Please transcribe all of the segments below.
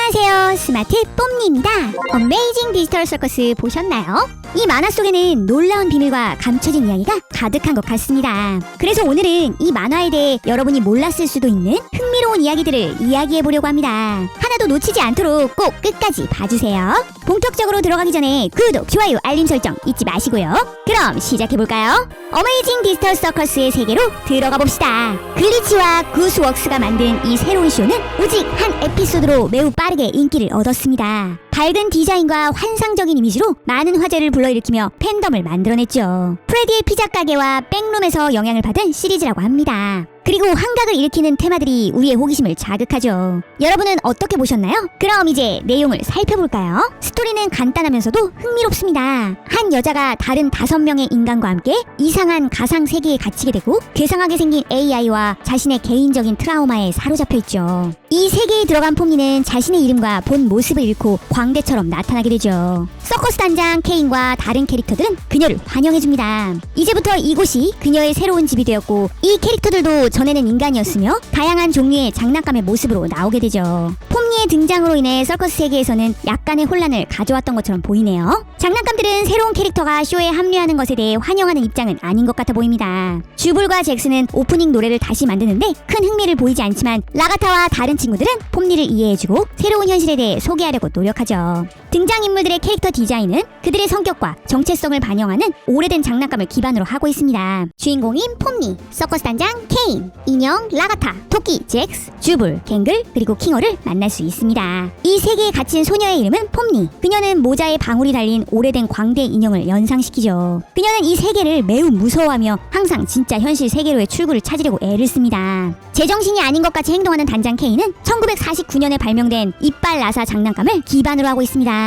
안녕하세요, 스마트 뽐니입니다. 어메이징 디지털 서커스 보셨나요? 이 만화 속에는 놀라운 비밀과 감춰진 이야기가 가득한 것 같습니다. 그래서 오늘은 이 만화에 대해 여러분이 몰랐을 수도 있는 흥미로운 이야기들을 이야기해보려고 합니다. 하나도 놓치지 않도록 꼭 끝까지 봐주세요. 본격적으로 들어가기 전에 구독, 좋아요, 알림 설정 잊지 마시고요. 그럼 시작해볼까요? 어메이징 디지털 서커스의 세계로 들어가 봅시다. 글리치와 구스웍스가 만든 이 새로운 쇼는 오직 한 에피소드로 매우 빠르게 인기를 얻었습니다. 밝은 디자인과 환상적인 이미지로 많은 화제를 불러일으키며 팬덤을 만들어냈죠. 프레디의 피자 가게와 백룸에서 영향을 받은 시리즈라고 합니다. 그리고 환각을 일으키는 테마들이 우리의 호기심을 자극하죠. 여러분은 어떻게 보셨나요? 그럼 이제 내용을 살펴볼까요? 스토리는 간단하면서도 흥미롭습니다. 한 여자가 다른 5명의 인간과 함께 이상한 가상 세계에 갇히게 되고 괴상하게 생긴 AI와 자신의 개인적인 트라우마에 사로잡혀 있죠. 이 세계에 들어간 폼니는 자신의 이름과 본 모습을 잃고 광대처럼 나타나게 되죠. 서커스 단장 케인과 다른 캐릭터들은 그녀를 환영해줍니다. 이제부터 이곳이 그녀의 새로운 집이 되었고, 이 캐릭터들도 전에는 인간이었으며 다양한 종류의 장난감의 모습으로 나오게 되죠. 폼니의 등장으로 인해 서커스 세계에서는 약간의 혼란을 가져왔던 것처럼 보이네요. 장난감들은 새로운 캐릭터가 쇼에 합류하는 것에 대해 환영하는 입장은 아닌 것 같아 보입니다. 주불과 잭스는 오프닝 노래를 다시 만드는데 큰 흥미를 보이지 않지만, 라가타와 다른 친구들은 폼니를 이해해주고 새로운 현실에 대해 소개하려고 노력하죠. 등장인물들의 캐릭터 디자인은 그들의 성격과 정체성을 반영하는 오래된 장난감을 기반으로 하고 있습니다. 주인공인 폼니, 서커스 단장 케인, 인형 라가타, 토끼 잭스, 주불, 갱글, 그리고 킹어를 만날 수 있습니다. 이 세계에 갇힌 소녀의 이름은 폼니. 그녀는 모자에 방울이 달린 오래된 광대 인형을 연상시키죠. 그녀는 이 세계를 매우 무서워하며 항상 진짜 현실 세계로의 출구를 찾으려고 애를 씁니다. 제정신이 아닌 것 같이 행동하는 단장 케인은 1949년에 발명된 이빨 나사 장난감을 기반으로 하고 있습니다.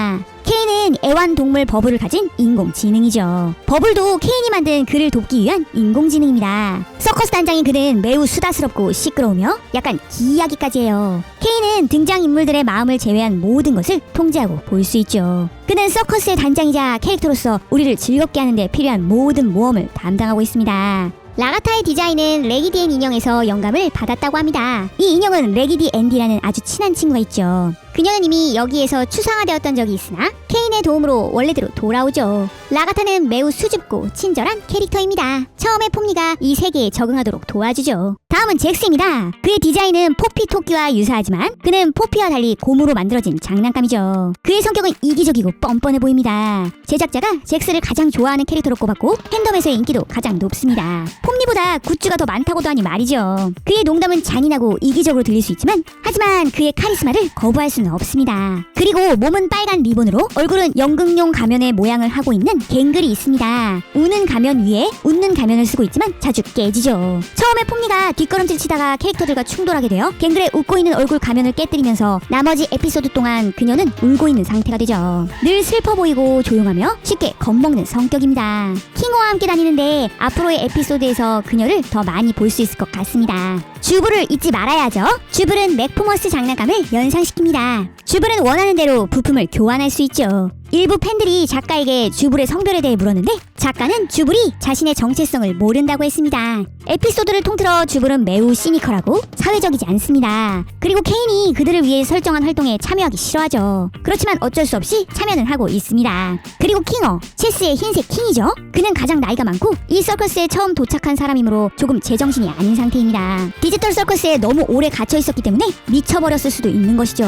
케인은 애완동물 버블을 가진 인공지능이죠. 버블도 케인이 만든 그를 돕기 위한 인공지능입니다. 서커스 단장인 그는 매우 수다스럽고 시끄러우며 약간 기이하기까지 해요. 케인은 등장인물들의 마음을 제외한 모든 것을 통제하고 볼 수 있죠. 그는 서커스의 단장이자 캐릭터로서 우리를 즐겁게 하는 데 필요한 모든 모험을 담당하고 있습니다. 라가타의 디자인은 레기디 앤 인형에서 영감을 받았다고 합니다. 이 인형은 레기디 앤디라는 아주 친한 친구가 있죠. 그녀는 이미 여기에서 추상화되었던 적이 있으나 케인의 도움으로 원래대로 돌아오죠. 라가타는 매우 수줍고 친절한 캐릭터입니다. 처음에 폼니가 이 세계에 적응하도록 도와주죠. 다음은 잭스입니다. 그의 디자인은 포피 토끼와 유사하지만 그는 포피와 달리 고무로 만들어진 장난감이죠. 그의 성격은 이기적이고 뻔뻔해 보입니다. 제작자가 잭스를 가장 좋아하는 캐릭터로 꼽았고 팬덤에서의 인기도 가장 높습니다. 폼니보다 굿즈가 더 많다고도 하니 말이죠. 그의 농담은 잔인하고 이기적으로 들릴 수 있지만, 하지만 그의 카리스마를 거부할 수는 없습니다. 그리고 몸은 빨간 리본으로 얼굴은 연극용 가면의 모양을 하고 있는 갱글이 있습니다. 우는 가면 위에 웃는 가면을 쓰고 있지만 자주 깨지죠. 처음에 폼니가 뒷걸음질 치다가 캐릭터들과 충돌하게 되어 갱글의 웃고 있는 얼굴 가면을 깨뜨리면서 나머지 에피소드 동안 그녀는 울고 있는 상태가 되죠. 늘 슬퍼 보이고 조용하며 쉽게 겁먹는 성격입니다. 킹어와 함께 다니는데 앞으로의 에피소드에서 그녀를 더 많이 볼 수 있을 것 같습니다. 주불을 잊지 말아야죠. 주불은 맥포머스 장난감을 연상시킵니다. 주불은 원하는 대로 부품을 교환할 수 있죠. 일부 팬들이 작가에게 주불의 성별에 대해 물었는데 작가는 주불이 자신의 정체성을 모른다고 했습니다. 에피소드를 통틀어 주불은 매우 시니컬하고 사회적이지 않습니다. 그리고 케인이 그들을 위해 설정한 활동에 참여하기 싫어하죠. 그렇지만 어쩔 수 없이 참여는 하고 있습니다. 그리고 킹어, 체스의 흰색 킹이죠. 그는 가장 나이가 많고 이 서커스에 처음 도착한 사람이므로 조금 제정신이 아닌 상태입니다. 디지털 서커스에 너무 오래 갇혀 있었기 때문에 미쳐버렸을 수도 있는 것이죠.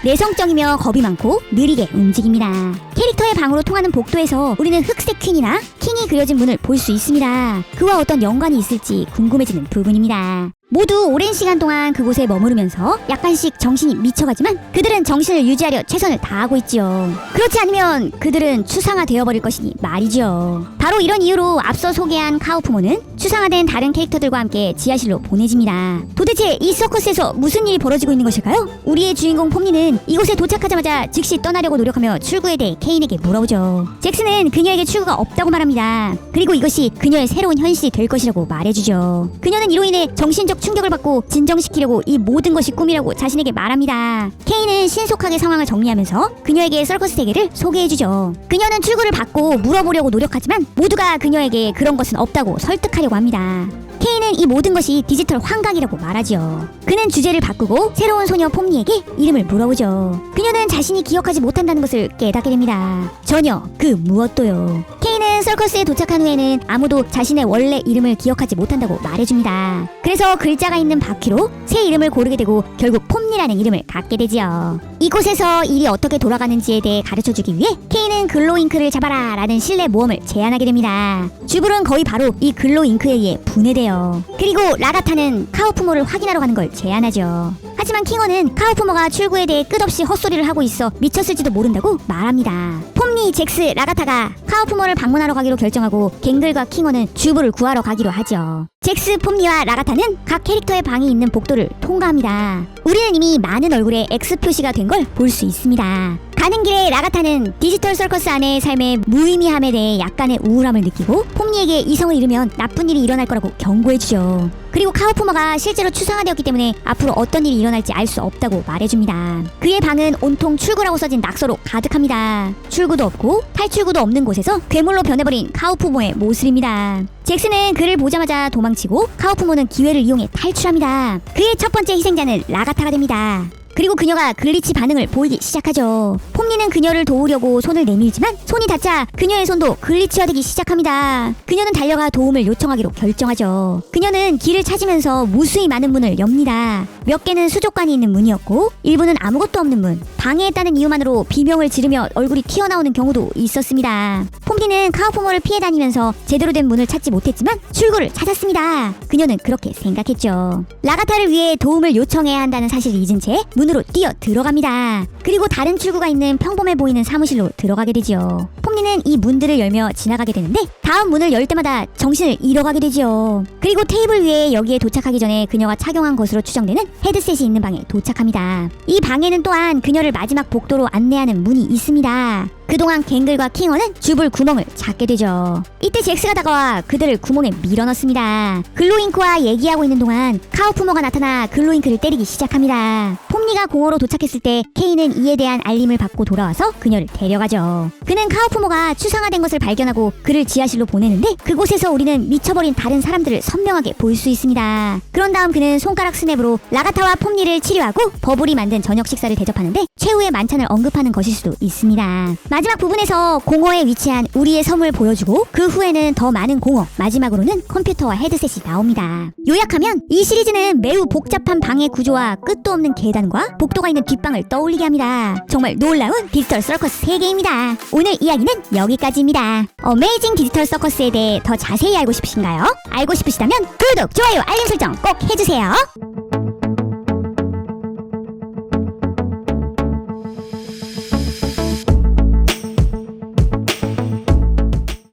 내성적이며 겁이 많고 느리게 움직입니다. 캐릭터의 방으로 통하는 복도에서 우리는 흑색 퀸이나 킹이 그려진 문을 볼 수 있습니다. 그와 어떤 연관이 있을지 궁금해지는 부분입니다. 모두 오랜 시간 동안 그곳에 머무르면서 약간씩 정신이 미쳐가지만 그들은 정신을 유지하려 최선을 다하고 있지요. 그렇지 않으면 그들은 추상화되어버릴 것이니 말이죠. 바로 이런 이유로 앞서 소개한 카오프모는 추상화된 다른 캐릭터들과 함께 지하실로 보내집니다. 도대체 이 서커스에서 무슨 일이 벌어지고 있는 것일까요? 우리의 주인공 폼니는 이곳에 도착하자마자 즉시 떠나려고 노력하며 출구에 대해 케인에게 물어보죠. 잭스는 그녀에게 출구가 없다고 말합니다. 그리고 이것이 그녀의 새로운 현실이 될 것이라고 말해주죠. 그녀는 이로 인해 정신적 충격을 받고 진정시키려고 이 모든 것이 꿈이라고 자신에게 말합니다. 케인은 신속하게 상황을 정리하면서 그녀에게 서커스 세계를 소개해주죠. 그녀는 출구를 받고 물어보려고 노력하지만 모두가 그녀에게 그런 것은 없다고 설득하려고 합니다. K는 이 모든 것이 디지털 환각이라고 말하죠. 그는 주제를 바꾸고 새로운 소녀 폼니에게 이름을 물어보죠. 그녀는 자신이 기억하지 못한다는 것을 깨닫게 됩니다. 전혀 그 무엇도요. K는 서커스에 도착한 후에는 아무도 자신의 원래 이름을 기억하지 못한다고 말해줍니다. 그래서 글자가 있는 바퀴로 새 이름을 고르게 되고 결국 폼니라는 이름을 갖게 되지요. 이곳에서 일이 어떻게 돌아가는지에 대해 가르쳐주기 위해 K는 글로잉크를 잡아라 라는 실내 모험을 제안하게 됩니다. 주불은 거의 바로 이 글로잉크에 의해 분해돼요. 그리고 라가타는 카우프모를 확인하러 가는 걸 제안하죠. 하지만 킹어는 카우프모가 출구에 대해 끝없이 헛소리를 하고 있어 미쳤을지도 모른다고 말합니다. 폼니, 잭스, 라가타가 카우프모를 방문하러 가기로 결정하고 갱글과 킹어는 주부를 구하러 가기로 하죠. 잭스, 폼니와 라가타는 각 캐릭터의 방이 있는 복도를 통과합니다. 우리는 이미 많은 얼굴에 X 표시가 된 걸 볼 수 있습니다. 가는 길에 라가타는 디지털 서커스 안의 삶의 무의미함에 대해 약간의 우울함을 느끼고 폼니에게 이성을 잃으면 나쁜 일이 일어날 거라고 경고해주죠. 그리고 카우프모가 실제로 추상화되었기 때문에 앞으로 어떤 일이 일어날지 알 수 없다고 말해줍니다. 그의 방은 온통 출구라고 써진 낙서로 가득합니다. 출구도 없고 탈출구도 없는 곳에서 괴물로 변해버린 카우프모의 모습입니다. 잭스는 그를 보자마자 도망치고 카우프모는 기회를 이용해 탈출합니다. 그의 첫 번째 희생자는 라가타가 됩니다. 그리고 그녀가 글리치 반응을 보이기 시작하죠. 폼니는 그녀를 도우려고 손을 내밀지만 손이 닿자 그녀의 손도 글리치화되기 시작합니다. 그녀는 달려가 도움을 요청하기로 결정하죠. 그녀는 길을 찾으면서 무수히 많은 문을 엽니다. 몇 개는 수족관이 있는 문이었고 일부는 아무것도 없는 문. 방해했다는 이유만으로 비명을 지르며 얼굴이 튀어나오는 경우도 있었습니다. 폼니는 카우프모를 피해 다니면서 제대로 된 문을 찾지 못했지만 출구를 찾았습니다. 그녀는 그렇게 생각했죠. 라가타를 위해 도움을 요청해야 한다는 사실을 잊은 채 문으로 뛰어 들어갑니다. 그리고 다른 출구가 있는 평범해 보이는 사무실로 들어가게 되지요. 폼니는 이 문들을 열며 지나가게 되는데 다음 문을 열 때마다 정신을 잃어가게 되지요. 그리고 테이블 위에 여기에 도착하기 전에 그녀가 착용한 것으로 추정되는 헤드셋이 있는 방에 도착합니다. 이 방에는 또한 그녀를 마지막 복도로 안내하는 문이 있습니다. 그동안 갱글과 킹어는 주불 구멍을 찾게 되죠. 이때 잭스가 다가와 그들을 구멍에 밀어넣습니다. 글로잉크와 얘기하고 있는 동안 카우프모가 나타나 글로잉크를 때리기 시작합니다. 폼니가 공허로 도착했을 때 케이는 이에 대한 알림을 받고 돌아와서 그녀를 데려가죠. 그는 카우프모가 추상화된 것을 발견하고 그를 지하실로 보내는데 그곳에서 우리는 미쳐버린 다른 사람들을 선명하게 볼 수 있습니다. 그런 다음 그는 손가락 스냅으로 라가타와 폼니를 치료하고 버블이 만든 저녁 식사를 대접하는데 최후의 만찬을 언급하는 것일 수도 있습니다. 마지막 부분에서 공허에 위치한 우리의 섬을 보여주고 그 후에는 더 많은 공허, 마지막으로는 컴퓨터와 헤드셋이 나옵니다. 요약하면 이 시리즈는 매우 복잡한 방의 구조와 끝도 없는 계단과 복도가 있는 뒷방을 떠올리게 합니다. 정말 놀라운 디지털 서커스 세계입니다. 오늘 이야기는 여기까지입니다. 어메이징 디지털 서커스에 대해 더 자세히 알고 싶으신가요? 알고 싶으시다면 구독, 좋아요, 알림 설정 꼭 해주세요.